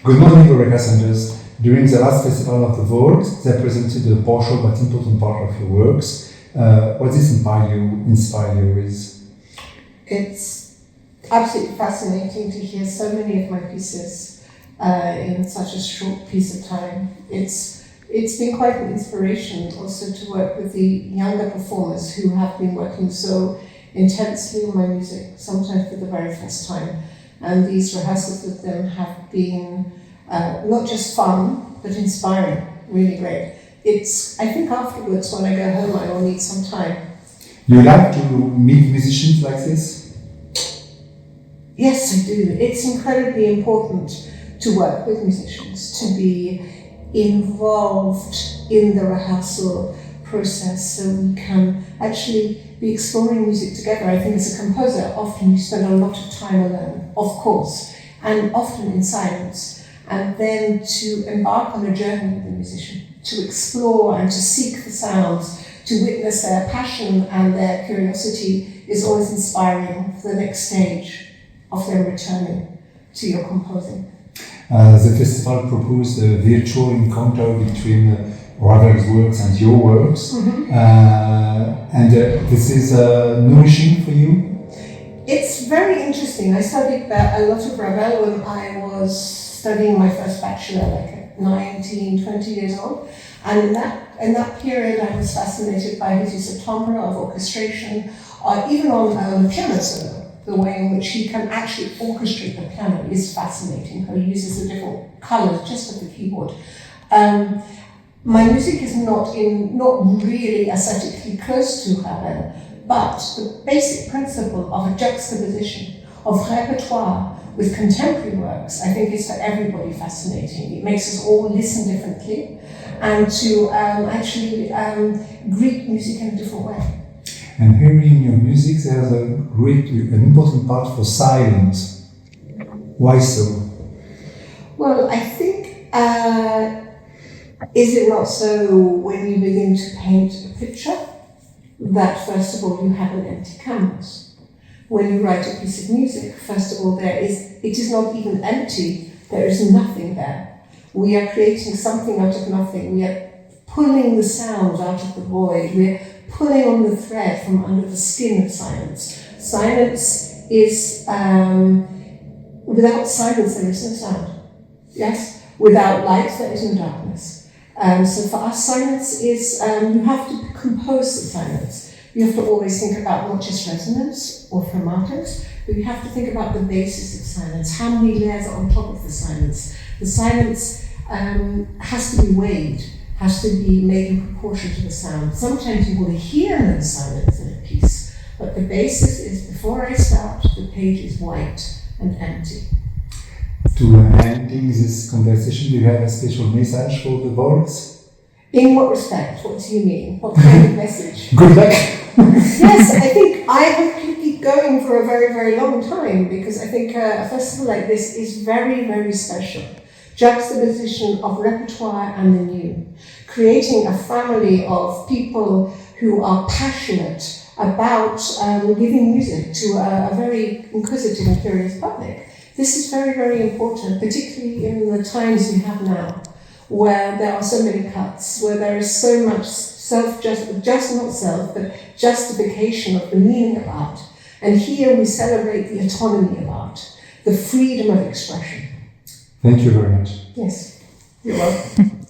Good morning, Rebecca Saunders. During the last festival of the Volques, they presented a partial but important part of your works. What does inspire you with? It's absolutely fascinating to hear so many of my pieces in such a short piece of time. It's been quite an inspiration also to work with the younger performers who have been working so intensely on my music, sometimes for the very first time. And these rehearsals with them have been not just fun, but inspiring, really great. I think afterwards, when I go home, I will need some time. You like to meet musicians like this? Yes, I do. It's incredibly important to work with musicians, to be involved in the rehearsal process so we can actually be exploring music together. I think as a composer, often you spend a lot of time alone, of course, and often in silence, and then to embark on a journey with the musician, to explore and to seek the sounds, to witness their passion and their curiosity is always inspiring for the next stage of them returning to your composing. The festival proposed a virtual encounter between Ravel's works and your works, and this is nourishing for you? It's very interesting. I studied a lot of Ravel when I was studying my first bachelor, like at 19, 20 years old, and in that period I was fascinated by his use of timbre, of orchestration, even on piano solo. The way in which he can actually orchestrate the piano is fascinating. How he uses the different colours just of the keyboard. My music is not really aesthetically close to Ravel, but the basic principle of a juxtaposition of repertoire with contemporary works, I think, is for everybody fascinating. It makes us all listen differently and to actually greet music in a different way. And hearing your music, there's an important part for silence. Why so? Well, I think, is it not so when you begin to paint a picture, that first of all you have an empty canvas. When you write a piece of music, first of all it is not even empty, there is nothing there. We are creating something out of nothing. We are pulling the sound out of the void. We're pulling on the thread from under the skin of silence. Silence is, without silence there is no sound. Yes? Without light there is no darkness. So for us silence is, you have to compose the silence. You have to always think about not just resonance or fermatos, but you have to think about the basis of silence. How many layers are on top of the silence? The silence has to be weighed, has to be made in proportion to the sound. Sometimes you will hear no silence in a piece, but the basis is before I start, the page is white and empty. To ending this conversation, do you have a special message for the Volques? In what respect? What do you mean? What kind of message? Good luck! Yes, I think I hope to keep going for a very, very long time because I think a festival like this is very, very special. Juxtaposition of repertoire and the new. Creating a family of people who are passionate about giving music to a very inquisitive and curious public. This is very, very important, particularly in the times we have now, where there are so many cuts, where there is so much but justification of the meaning of art. And here we celebrate the autonomy of art, the freedom of expression. Thank you very much. Yes, you're welcome.